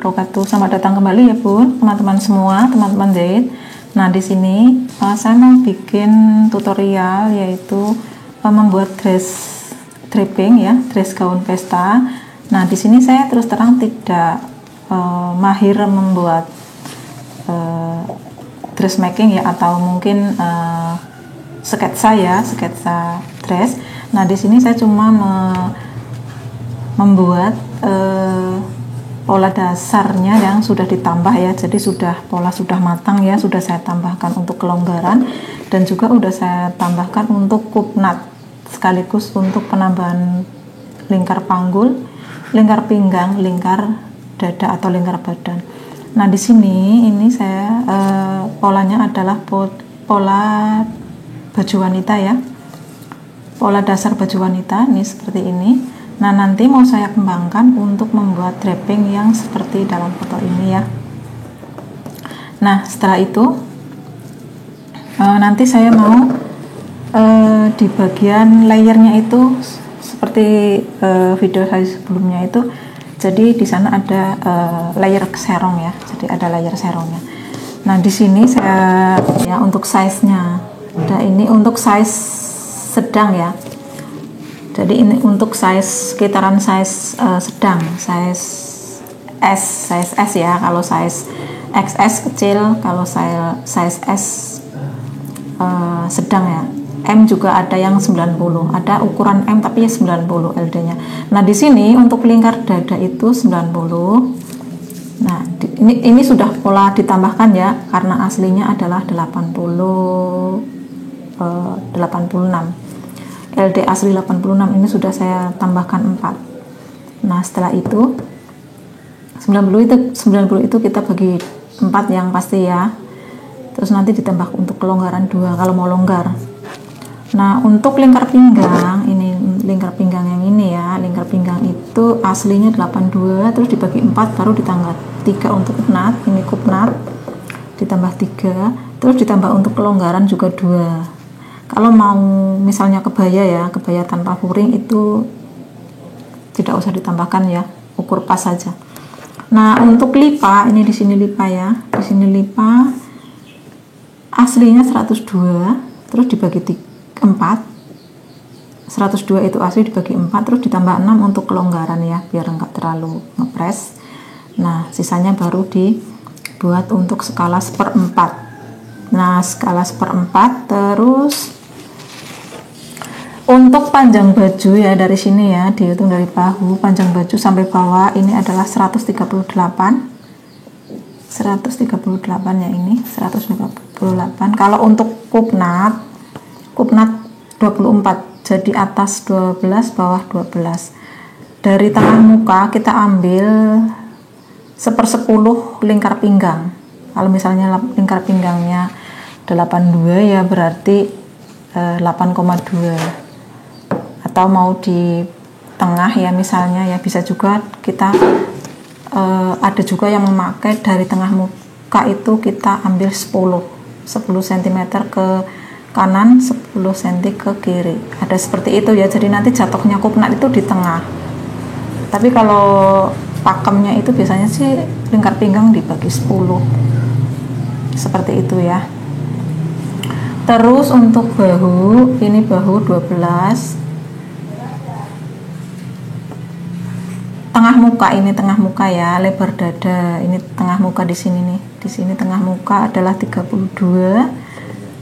wabarakatuh. Selamat datang kembali ya Bun, teman-teman semua, teman-teman jahit. Nah di sini saya mau bikin tutorial yaitu membuat dress draping ya, dress gaun pesta. Nah di sini saya terus terang tidak mahir membuat dressmaking ya, atau mungkin sketsa dress. Nah di sini saya cuma membuat pola dasarnya yang sudah ditambah ya, jadi pola sudah matang ya, sudah saya tambahkan untuk kelonggaran dan juga sudah saya tambahkan untuk kupnat sekaligus untuk penambahan lingkar panggul, lingkar pinggang, lingkar dada atau lingkar badan. Nah di sini ini saya polanya adalah pola baju wanita ya, pola dasar baju wanita ini seperti ini. Nah nanti mau saya kembangkan untuk membuat draping yang seperti dalam foto ini ya. Nah setelah itu nanti saya mau di bagian layernya itu seperti video saya sebelumnya itu, jadi di sana ada layer serong ya, jadi ada layer serongnya. Nah di sini saya ya untuk size-nya, nah ini untuk size sedang ya. Jadi ini untuk size sekitaran size sedang, size S ya. Kalau size XS kecil, kalau size S sedang ya. M juga ada yang 90, ada ukuran M tapi ya 90 LD-nya. Nah di sini untuk lingkar dada itu 90. Nah ini sudah pola ditambahkan ya, karena aslinya adalah 86. LD asli 86, ini sudah saya tambahkan 4. Nah setelah itu 90 itu kita bagi 4 yang pasti ya, terus nanti ditambah untuk kelonggaran 2 kalau mau longgar. Nah untuk lingkar pinggang, ini lingkar pinggang yang ini ya, lingkar pinggang itu aslinya 82, terus dibagi 4 baru ditambah 3 untuk kupnat, ini kupnat ditambah 3, terus ditambah untuk kelonggaran juga 2. Kalau mau misalnya kebaya ya, kebaya tanpa furing itu tidak usah ditambahkan ya, ukur pas saja. Nah untuk lipa, ini di sini lipa ya, di sini lipa aslinya 102, terus dibagi 4, 102 itu asli dibagi 4, terus ditambah 6 untuk kelonggaran ya, biar enggak terlalu ngepres. Nah sisanya baru dibuat untuk skala 1/4. Nah skala 1/4, terus untuk panjang baju ya, dari sini ya, dihitung dari bahu, panjang baju sampai bawah ini adalah 138 ya, ini 158. Kalau untuk kupnat 24, jadi atas 12 bawah 12. Dari tengah muka kita ambil 1/10 lingkar pinggang. Kalau misalnya lingkar pinggangnya 82 ya berarti 8,2. Atau mau di tengah ya misalnya ya, bisa juga kita ada juga yang memakai dari tengah muka itu kita ambil 10 cm ke kanan, 10 cm ke kiri, ada seperti itu ya. Jadi nanti jatuhnya kupnat itu di tengah, tapi kalau pakemnya itu biasanya sih lingkar pinggang dibagi 10 seperti itu ya. Terus untuk bahu, ini bahu 12, tengah muka, ini tengah muka ya, lebar dada ini tengah muka di sini nih, di sini tengah muka adalah 32.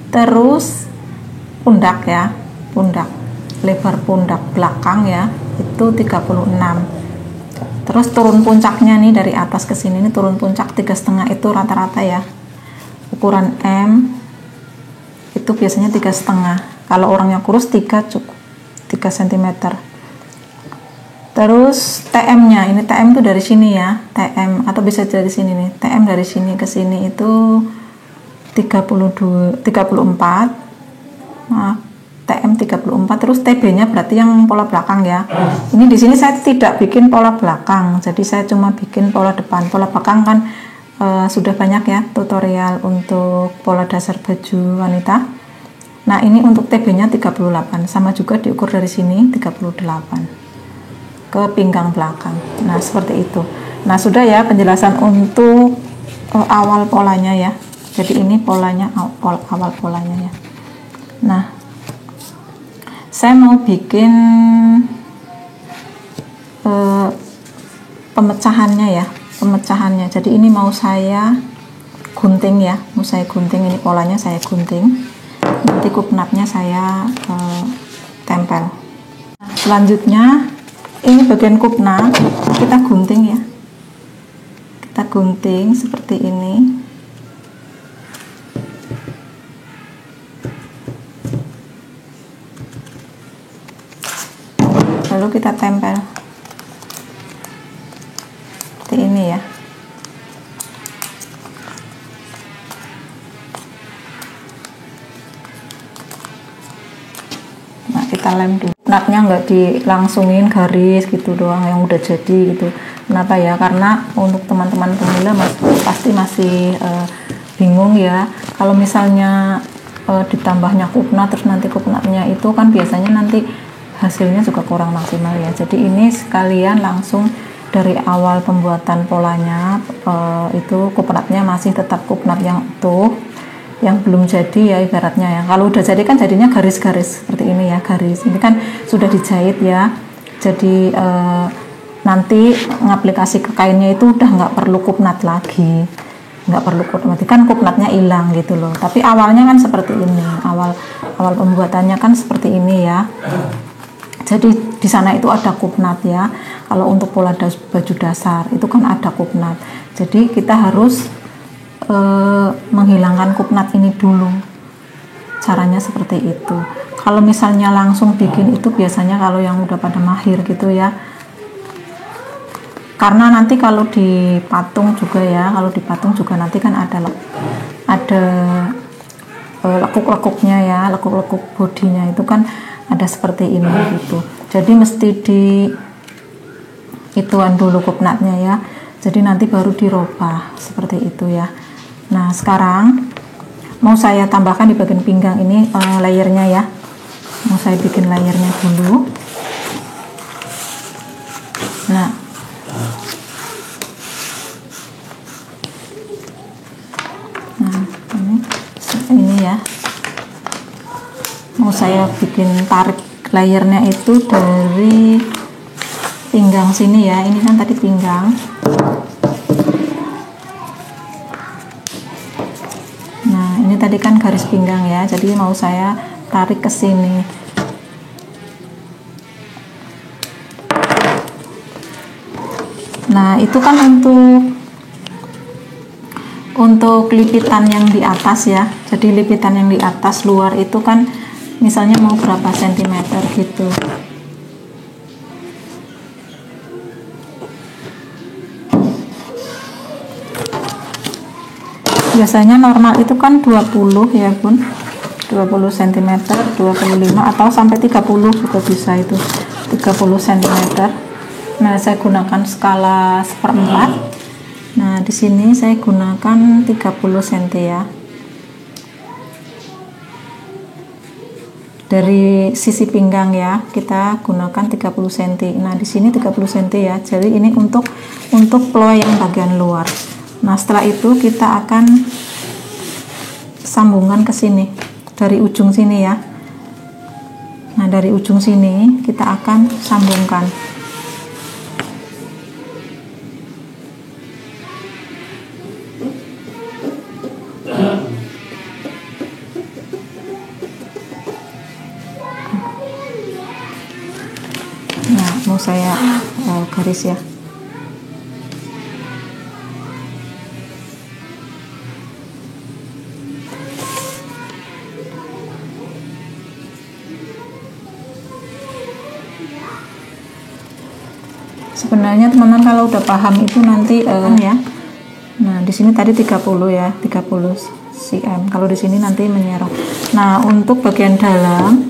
Terus pundak ya, pundak, lebar pundak belakang ya itu 36. Terus turun puncaknya nih dari atas ke sini, nih turun puncak 3,5 itu rata-rata ya, ukuran M itu biasanya 3,5, kalau orangnya kurus 3 cukup, 3 cm. Terus TM nya, ini TM itu dari sini ya, TM atau bisa dari sini nih, TM dari sini ke sini itu 34, maaf, TM 34. Terus TB nya berarti yang pola belakang ya. Ini di sini saya tidak bikin pola belakang, jadi saya cuma bikin pola depan. Pola belakang kan sudah banyak ya tutorial untuk pola dasar baju wanita. Nah ini untuk TB nya 38, sama juga diukur dari sini 38 ke pinggang belakang. Nah seperti itu. Nah, sudah ya penjelasan untuk awal polanya ya. Jadi ini polanya, awal polanya ya. Nah, saya mau bikin pemecahannya ya, pemecahannya. Jadi ini mau saya gunting ya, mau saya gunting, ini polanya saya gunting. Nanti kupnatnya saya tempel. Selanjutnya ini bagian kupnat kita gunting ya, kita gunting seperti ini. Lalu kita tempel seperti ini ya. Nah, kita lem dulu. Kupnatnya nggak dilangsungin garis gitu doang yang udah jadi gitu. Kenapa ya? Karena untuk teman-teman pemula pasti masih bingung ya. Kalau misalnya ditambahnya kupnat terus nanti kupnatnya itu kan biasanya nanti hasilnya juga kurang maksimal ya. Jadi ini sekalian langsung dari awal pembuatan polanya itu kupnatnya masih tetap kupnat yang utuh, yang belum jadi ya ibaratnya ya. Kalau udah jadi kan jadinya garis-garis seperti ini ya, garis. Ini kan sudah dijahit ya. Jadi nanti ngaplikasi ke kainnya itu udah nggak perlu kupnat lagi, nggak perlu kupnat, kan kupnatnya hilang gitu loh. Tapi awalnya kan seperti ini, awal pembuatannya kan seperti ini ya. Jadi di sana itu ada kupnat ya. Kalau untuk pola baju dasar itu kan ada kupnat. Jadi kita harus menghilangkan kupnat ini dulu. Caranya seperti itu. Kalau misalnya langsung bikin itu biasanya kalau yang udah pada mahir gitu ya. Karena nanti kalau dipatung juga ya, kalau dipatung juga nanti kan ada lekuk-lekuknya ya, lekuk-lekuk bodinya itu kan ada seperti ini gitu. Jadi mesti di ituan dulu kupnatnya ya. Jadi nanti baru dirobah seperti itu ya. Nah, sekarang mau saya tambahkan di bagian pinggang ini layernya ya. Mau saya bikin layernya dulu. Nah, ini ya. Mau saya bikin tarik layernya itu dari pinggang sini ya. Ini kan tadi pinggang. Nah, ini tadi kan garis pinggang ya. Jadi mau saya tarik ke sini. Nah, itu kan untuk lipitan yang di atas ya. Jadi lipitan yang di atas luar itu kan misalnya mau berapa sentimeter gitu. Biasanya normal itu kan 20 ya Bun, 20 cm, 25 atau sampai 30 juga bisa itu, 30 cm. Nah, saya gunakan skala 1/4. Nah, di sini saya gunakan 30 cm ya. Dari sisi pinggang ya, kita gunakan 30 cm. Nah, di sini 30 cm ya. Jadi ini untuk ploy yang bagian luar. Nah, setelah itu kita akan sambungkan ke sini dari ujung sini ya. Nah, dari ujung sini kita akan sambungkan. Nah, mau saya garis ya. Sebenarnya teman-teman kalau udah paham itu nanti ya. Nah, di sini tadi 30 ya, 30 cm. Kalau di sini nanti menyerong. Nah, untuk bagian dalam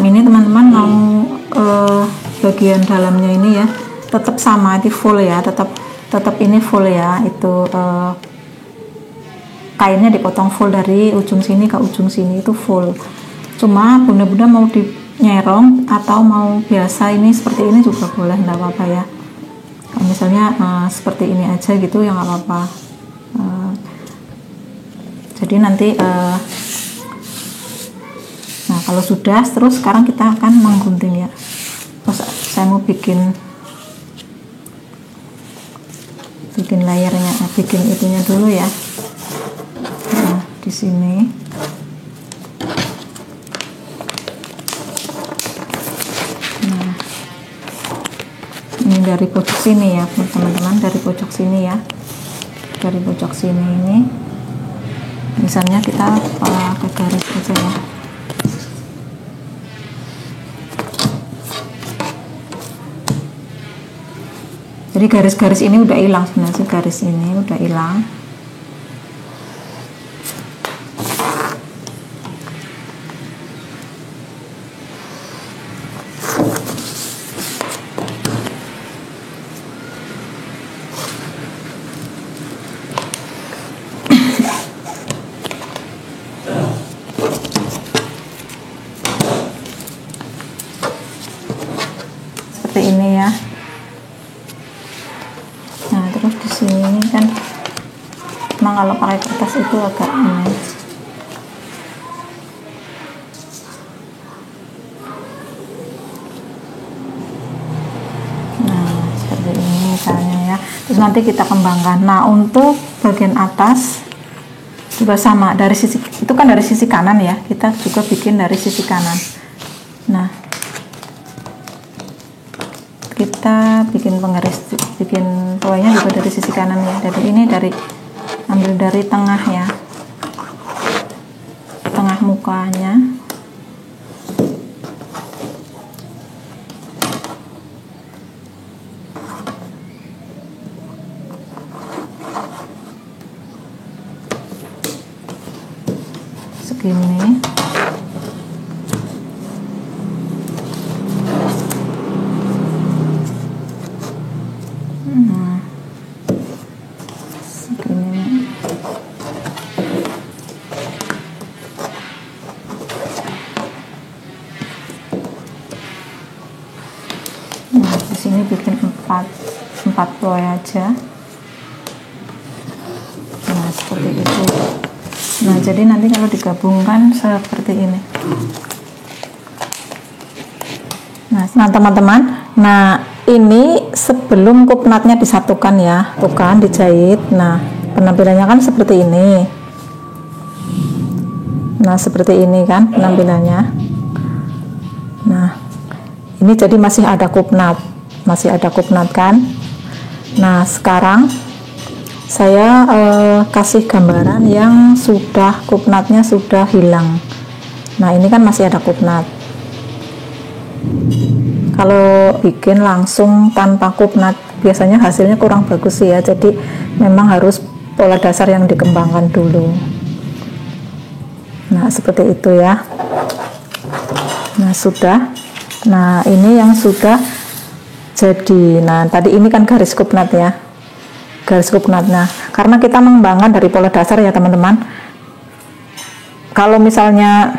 ini teman-teman mau bagian dalamnya ini ya tetap sama, di full ya, tetap ini full ya. Itu kainnya dipotong full dari ujung sini ke ujung sini itu full. Cuma bunda-bunda mau di nyerong atau mau biasa ini seperti ini juga boleh, enggak apa-apa ya. Kalau misalnya seperti ini aja gitu ya nggak apa-apa. Jadi nanti nah kalau sudah, terus sekarang kita akan menggunting ya. Terus saya mau bikin layarnya, bikin itunya dulu ya. Nah, di sini nah ini dari pojok sini ya teman-teman, dari pojok sini ya, dari pojok sini ini misalnya kita pakai garis aja ya. Jadi garis-garis ini udah hilang sebenarnya, garis ini udah hilang. Seperti ini ya. Nah terus di sini kan memang kalau pakai kertas itu agak aneh. Nah seperti ini misalnya ya. Terus nanti kita kembangkan. Nah untuk bagian atas juga sama, dari sisi itu kan dari sisi kanan ya, kita juga bikin dari sisi kanan. Nah kita bikin penggaris, bikin poinnya juga dari sisi kanan ya. Jadi ini ambil dari tengah ya, tengah mukanya. Segini. Nah, di sini bikin 4 ploy aja. Nah, seperti itu. Nah, jadi nanti kalau digabungkan seperti ini. Nah, teman-teman, nah ini sebelum kupnatnya disatukan ya, tuh kan dijahit. Nah, penampilannya kan seperti ini. Nah, seperti ini kan penampilannya. Nah, ini jadi masih ada kupnat kan. Nah sekarang saya kasih gambaran yang sudah kupnatnya sudah hilang. Nah ini kan masih ada kupnat. Kalau bikin langsung tanpa kupnat biasanya hasilnya kurang bagus sih ya, jadi memang harus pola dasar yang dikembangkan dulu. Nah seperti itu ya. Nah sudah. Nah ini yang sudah jadi. Nah tadi ini kan garis kupnat ya, garis kupnatnya, karena kita mengembangkan dari pola dasar ya teman-teman. Kalau misalnya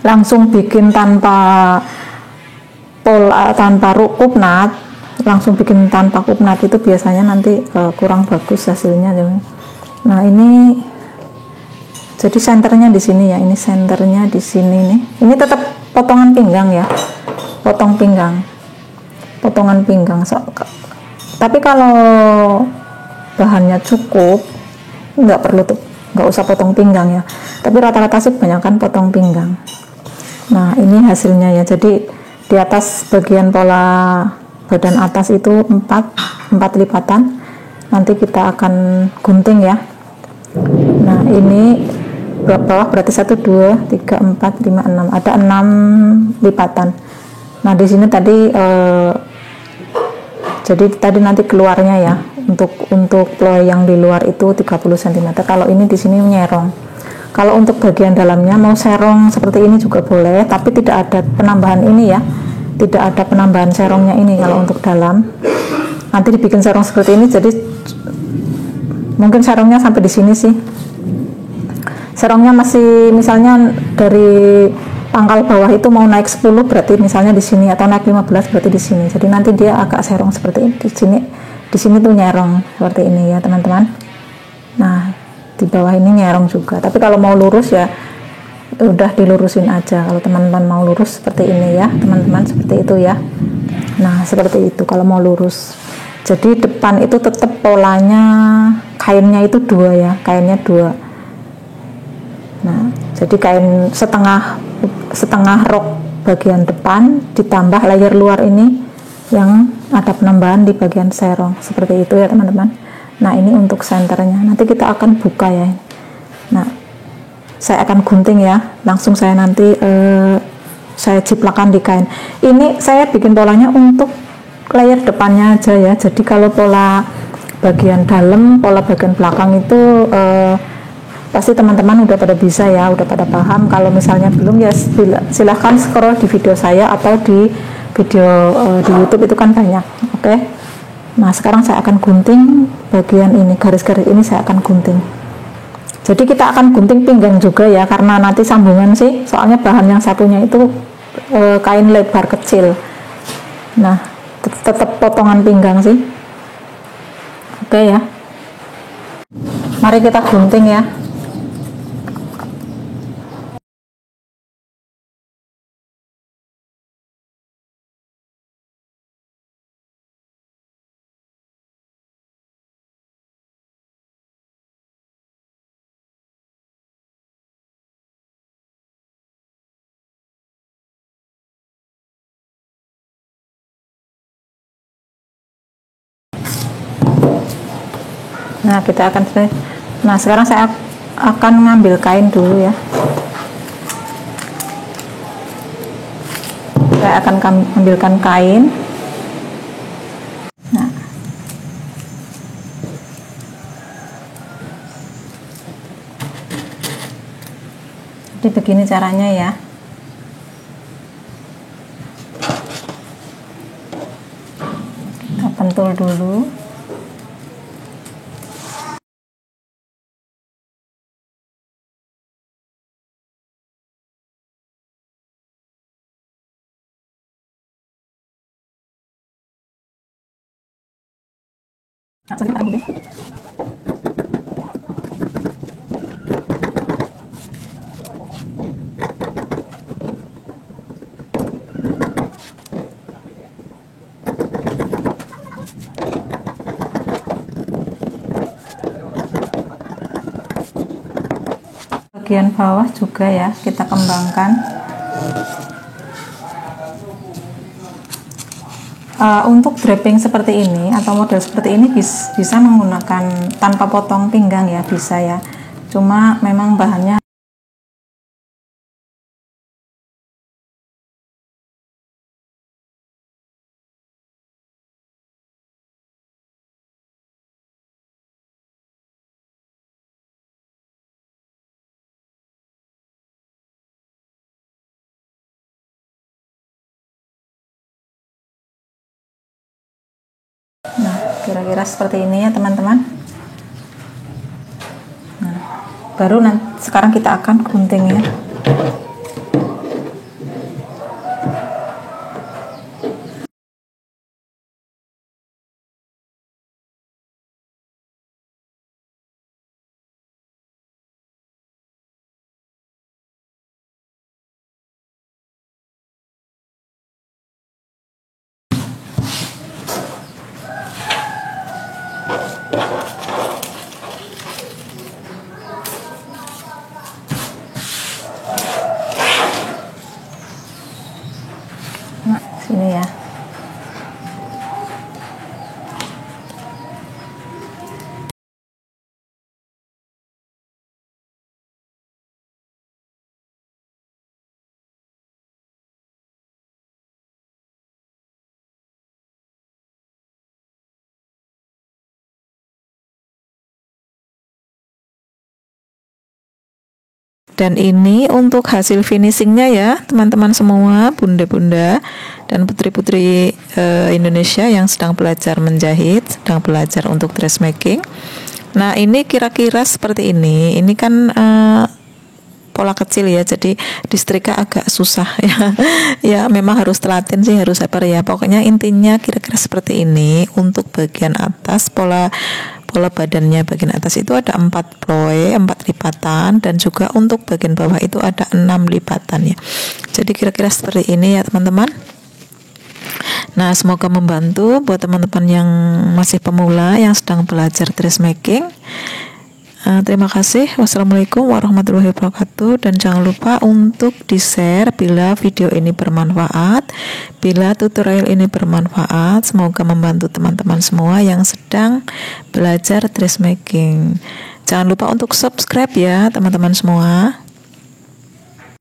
langsung bikin tanpa kupnat, langsung bikin tanpa kupnat itu biasanya nanti kurang bagus hasilnya. Nah ini jadi senternya di sini ya, ini senternya di sini nih. Ini tetap potongan pinggang ya, potongan pinggang. Tapi kalau bahannya cukup, nggak usah potong pinggang ya. Tapi rata-rata sih kebanyakan potong pinggang. Nah ini hasilnya ya. Jadi di atas bagian pola badan atas itu 4 lipatan. Nanti kita akan gunting ya. Nah ini bawah berarti 1, 2, 3, 4, 5, 6. Ada 6 lipatan. Nah di sini tadi jadi tadi nanti keluarnya ya, untuk ploy yang di luar itu 30 cm. Kalau ini di sini nyerong. Kalau untuk bagian dalamnya mau serong seperti ini juga boleh, tapi tidak ada penambahan ini ya, tidak ada penambahan serongnya ini. Kalau untuk dalam nanti dibikin serong seperti ini, jadi mungkin serongnya sampai di sini sih. Serongnya masih misalnya dari pangkal bawah itu mau naik 10 berarti misalnya di sini, atau naik 15 berarti di sini. Jadi nanti dia agak serong seperti ini, di sini tuh nyerong seperti ini ya teman-teman. Nah di bawah ini nyerong juga, tapi kalau mau lurus ya udah dilurusin aja. Kalau teman-teman mau lurus seperti ini ya teman-teman, seperti itu ya. Nah seperti itu kalau mau lurus. Jadi depan itu tetap polanya kainnya itu 2 ya, kainnya 2. Nah jadi kain setengah rok bagian depan ditambah layer luar ini yang ada penambahan di bagian serong, seperti itu ya teman-teman. Nah ini untuk senternya, nanti kita akan buka ya. Nah saya akan gunting ya, langsung saya nanti saya jiplakan di kain. Ini saya bikin polanya untuk layer depannya aja ya. Jadi kalau pola bagian dalam, pola bagian belakang itu pasti teman-teman udah pada bisa ya, udah pada paham. Kalau misalnya belum ya silahkan scroll di video saya atau di video di YouTube, itu kan banyak. Oke. Nah sekarang saya akan gunting bagian ini, garis-garis ini saya akan gunting. Jadi kita akan gunting pinggang juga ya, karena nanti sambungan sih, soalnya bahan yang satunya itu kain lebar kecil. Nah tetap potongan pinggang sih. Oke ya, mari kita gunting ya. Nah kita akan, nah sekarang saya akan ngambil kain dulu ya. Saya akan ambilkan kain. Nah jadi begini caranya ya. Kita pentul dulu. Bagian bawah juga ya kita kembangkan. Untuk draping seperti ini atau model seperti ini bisa menggunakan tanpa potong pinggang ya, bisa ya. Cuma memang bahannya kira-kira seperti ini ya teman-teman. Nah, baru nanti sekarang kita akan gunting ya. Nah, sini ya. Dan ini untuk hasil finishingnya ya teman-teman semua, bunda-bunda dan putri-putri Indonesia yang sedang belajar menjahit, sedang belajar untuk dressmaking. Nah ini kira-kira seperti ini. Ini kan pola kecil ya, jadi disetrika agak susah ya. Ya memang harus telaten sih, harus sabar ya. Pokoknya intinya kira-kira seperti ini. Untuk bagian atas, pola badannya bagian atas itu ada 4 ploe, 4 lipatan, dan juga untuk bagian bawah itu ada 6 lipatan ya. Jadi kira-kira seperti ini ya teman-teman. Nah, semoga membantu buat teman-teman yang masih pemula yang sedang belajar dressmaking. Terima kasih. Wassalamualaikum warahmatullahi wabarakatuh. Dan jangan lupa untuk di-share bila video ini bermanfaat, bila tutorial ini bermanfaat. Semoga membantu teman-teman semua yang sedang belajar dressmaking. Jangan lupa untuk subscribe ya teman-teman semua.